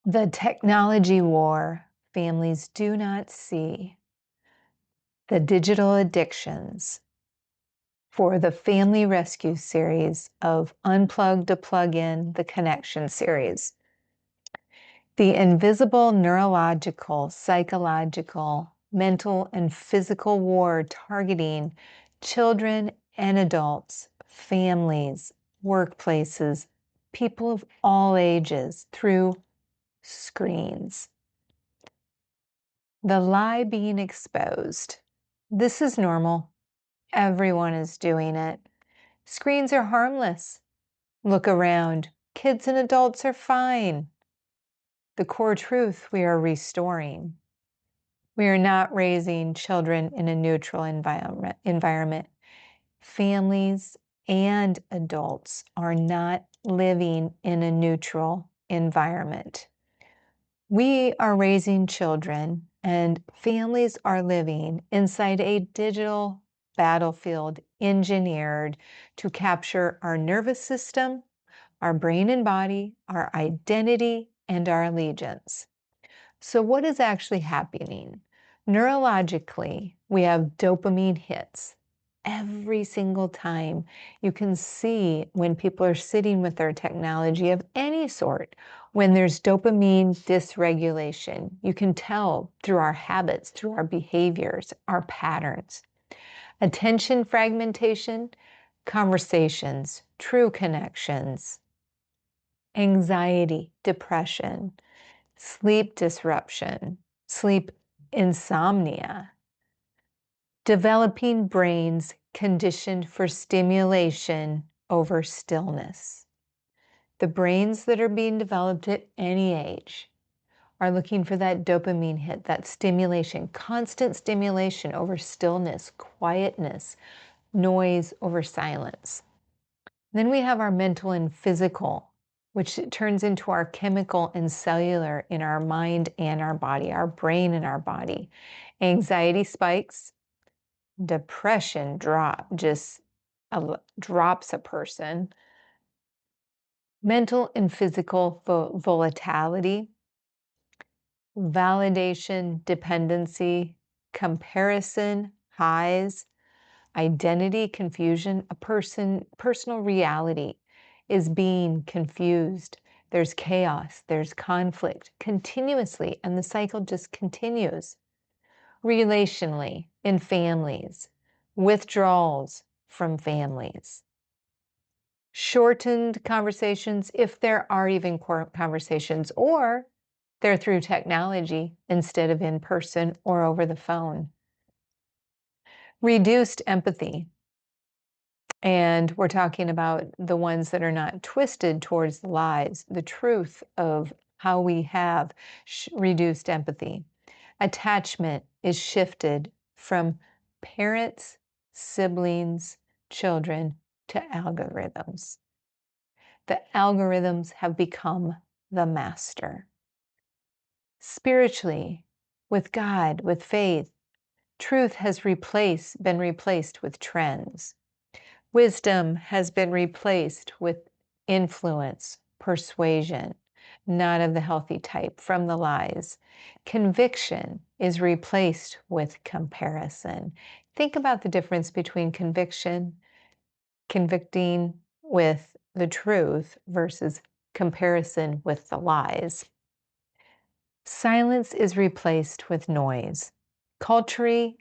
The technology war families do not see, the digital addictions for the Family Rescue series of Unplug to Plug In, the Connection series. The invisible neurological, psychological, mental, and physical war targeting children and adults, families, workplaces, people of all ages through screens. The lie being exposed. This is normal. Everyone is doing it. Screens are harmless. Look around. Kids and adults are fine. The core truth we are restoring. We are not raising children in a neutral environment. Families and adults are not living in a neutral environment. We are raising children, and families are living inside a digital battlefield engineered to capture our nervous system, our brain and body, our identity, and our allegiance. So, what is actually happening? Neurologically, we have dopamine hits every single time. You can see when people are sitting with their technology of any sort, when there's dopamine dysregulation. You can tell through our habits, through our behaviors, our patterns. Attention fragmentation, conversations, true connections, anxiety, depression, sleep disruption, sleep insomnia, developing brains conditioned for stimulation over stillness. The brains that are being developed at any age are looking for that dopamine hit, that stimulation, constant stimulation over stillness, quietness, noise over silence. Then we have our mental and physical, which turns into our chemical and cellular in our mind and our body, our brain and our body. Anxiety spikes, depression drops a person. Mental and physical volatility, validation, dependency, comparison, highs, identity confusion. Personal reality is being confused. There's chaos, there's conflict continuously, and the cycle just continues. Relationally, in families, withdrawals from families, shortened conversations, if there are even conversations, or they're through technology instead of in person or over the phone. Reduced empathy. And we're talking about the ones that are not twisted towards the lies, the truth of how we have reduced empathy. Attachment is shifted from parents, siblings, children to algorithms. The algorithms have become the master. Spiritually, with God, with faith, truth has been replaced with trends. Wisdom has been replaced with influence, persuasion, not of the healthy type, from the lies. Conviction is replaced with comparison. Think about the difference between conviction, convicting with the truth, versus comparison with the lies. Silence is replaced with noise. Culturally,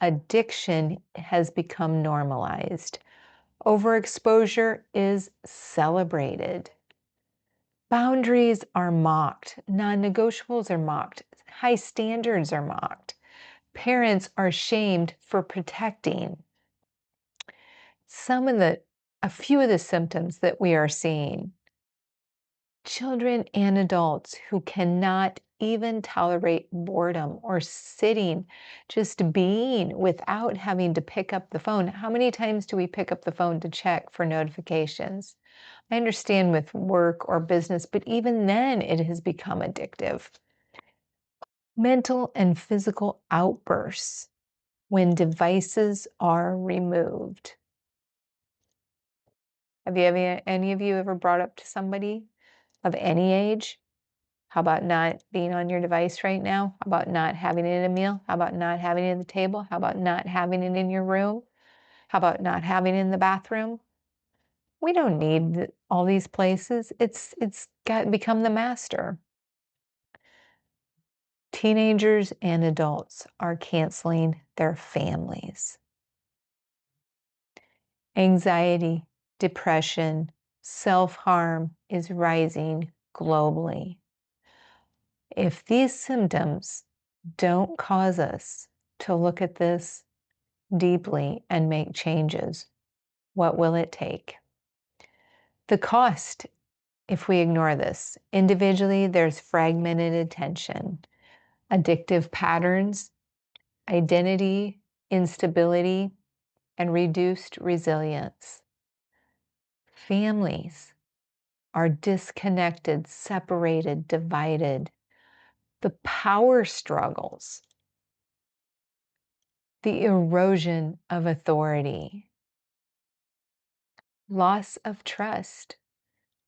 addiction has become normalized. Overexposure is celebrated. Boundaries are mocked. Non-negotiables are mocked. High standards are mocked. Parents are shamed for protecting. A few of the symptoms that we are seeing. Children and adults who cannot even tolerate boredom or sitting, just being without having to pick up the phone. How many times do we pick up the phone to check for notifications? I understand with work or business, but even then it has become addictive. Mental and physical outbursts when devices are removed. Have any of you ever brought up to somebody of any age How about not being on your device right now? How about not having it at a meal? How about not having it at the table? How about not having it in your room? How about not having it in the bathroom? We don't need all these places. It's got become the master. Teenagers and adults are canceling their families. Anxiety, depression, self-harm is rising globally. If these symptoms don't cause us to look at this deeply and make changes, what will it take? The cost, if we ignore this, individually, there's fragmented attention, addictive patterns, identity, instability, and reduced resilience. Families are disconnected, separated, divided. The power struggles, the erosion of authority, loss of trust,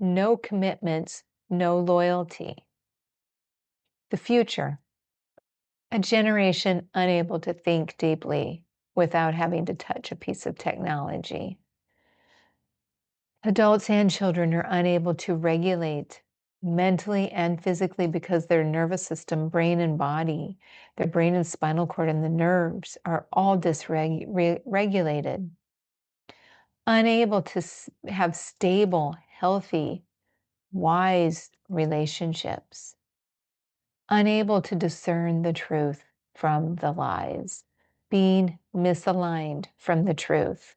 no commitments, no loyalty. The future, a generation unable to think deeply without having to touch a piece of technology. Adults and children are unable to regulate mentally and physically because their nervous system, brain and body, their brain and spinal cord and the nerves are all dysregulated. Unable to have stable, healthy, wise relationships. Unable to discern the truth from the lies. Being misaligned from the truth.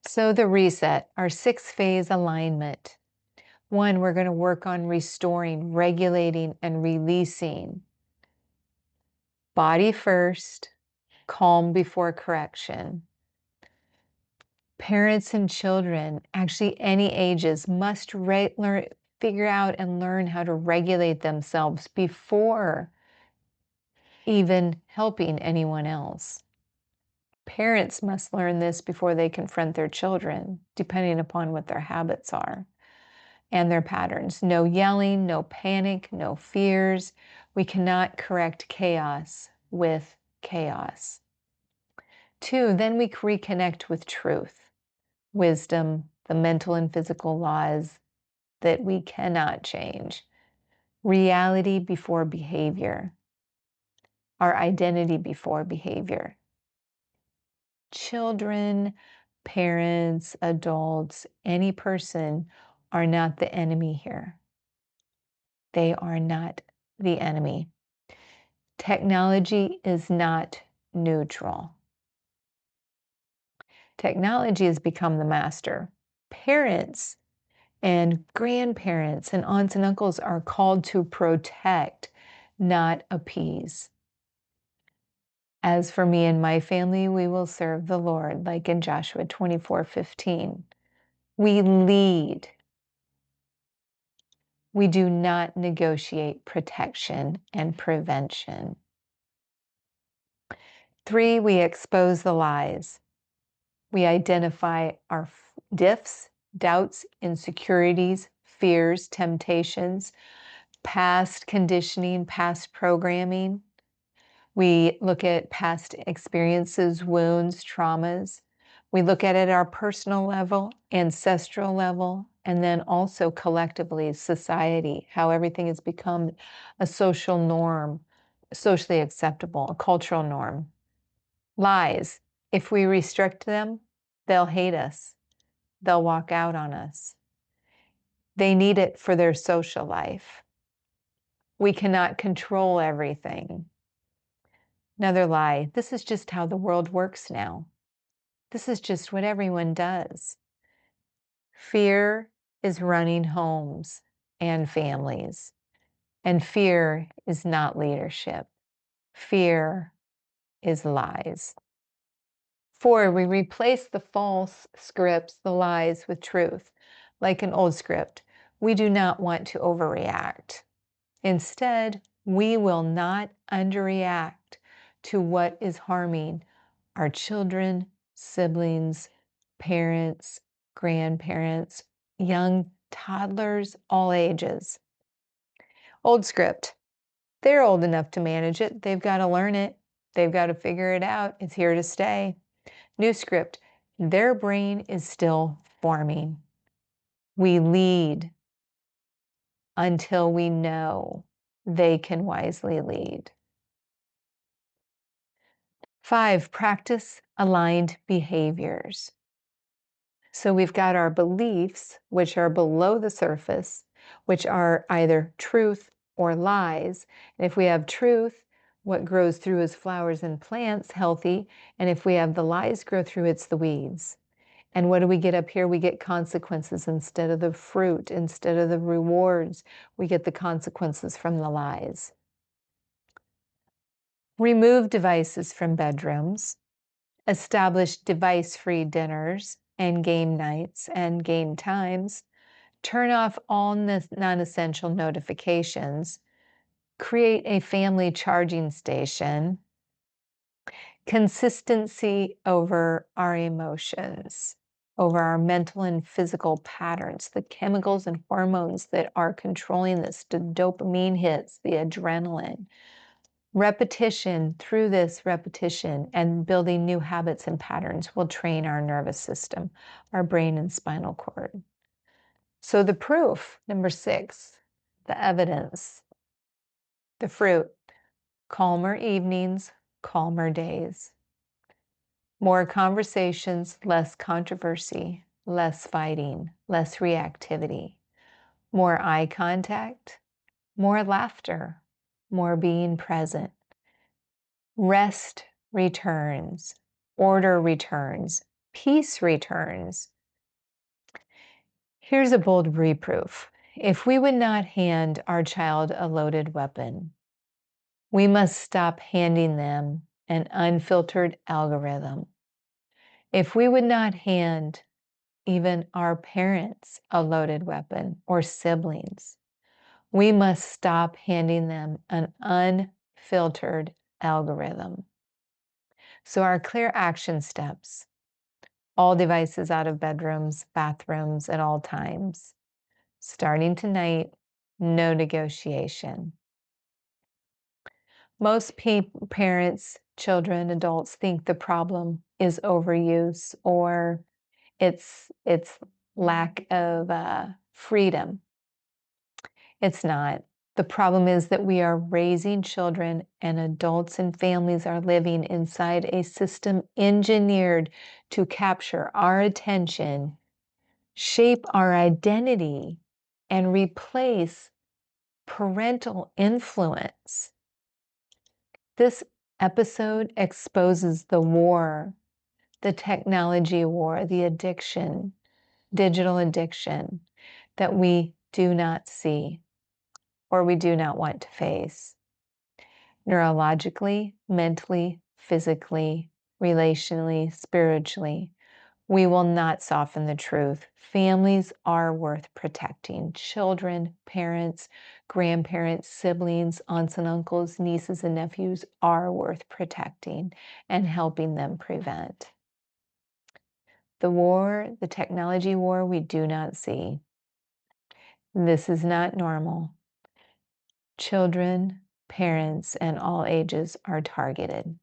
So the reset, our 6-phase alignment. 1, we're going to work on restoring, regulating, and releasing. Body first, calm before correction. Parents and children, actually any ages, must figure out and learn how to regulate themselves before even helping anyone else. Parents must learn this before they confront their children, depending upon what their habits are and their patterns. No yelling, no panic, no fears. We cannot correct chaos with chaos. 2, then we reconnect with truth, wisdom, the mental and physical laws that we cannot change. Reality before behavior. Our identity before behavior. Children, parents, adults, any person are not the enemy here. They are not the enemy. Technology is not neutral. Technology has become the master. Parents and grandparents and aunts and uncles are called to protect, not appease. As for me and my family, we will serve the Lord, like in Joshua 24:15. We lead. We do not negotiate protection and prevention. 3, we expose the lies. We identify our diffs, doubts, insecurities, fears, temptations, past conditioning, past programming. We look at past experiences, wounds, traumas. We look at it at our personal level, ancestral level, and then also collectively, society, how everything has become a social norm, socially acceptable, a cultural norm. Lies, if we restrict them, they'll hate us. They'll walk out on us. They need it for their social life. We cannot control everything. Another lie, this is just how the world works now. This is just what everyone does. Fear is running homes and families, and fear is not leadership. Fear is lies. 4, we replace the false scripts, the lies, with truth. Like an old script, we do not want to overreact. Instead, we will not underreact to what is harming our children, siblings, parents, grandparents, young toddlers, all ages. Old script. They're old enough to manage it. They've got to learn it. They've got to figure it out. It's here to stay. New script. Their brain is still forming. We lead until we know they can wisely lead. 5, practice aligned behaviors. So we've got our beliefs, which are below the surface, which are either truth or lies. And if we have truth, what grows through is flowers and plants, healthy. And if we have the lies grow through, it's the weeds. And what do we get up here? We get consequences instead of the fruit, instead of the rewards. We get the consequences from the lies. Remove devices from bedrooms. Establish device-free dinners and game nights and game times. Turn off all non-essential notifications. Create a family charging station. Consistency over our emotions, over our mental and physical patterns, the chemicals and hormones that are controlling this, the dopamine hits, the adrenaline. Repetition, through this repetition and building new habits and patterns will train our nervous system, our brain and spinal cord. So the proof, number 6, the evidence, the fruit, calmer evenings, calmer days. More conversations, less controversy, less fighting, less reactivity. More eye contact, more laughter, more being present. Rest returns, order returns, peace returns. Here's a bold reproof. If we would not hand our child a loaded weapon, we must stop handing them an unfiltered algorithm. If we would not hand even our parents a loaded weapon or siblings, we must stop handing them an unfiltered algorithm. So our clear action steps: all devices out of bedrooms, bathrooms at all times. Starting tonight, no negotiation. Most parents, children, adults think the problem is overuse or it's lack of freedom. It's not. The problem is that we are raising children, and adults and families are living inside a system engineered to capture our attention, shape our identity, and replace parental influence. This episode exposes the war, the technology war, the addiction, digital addiction that we do not see or we do not want to face. Neurologically, mentally, physically, relationally, spiritually, we will not soften the truth. Families are worth protecting. Children, parents, grandparents, siblings, aunts and uncles, nieces and nephews are worth protecting and helping them prevent. The war, the technology war, we do not see. This is not normal. Children, parents, and all ages are targeted.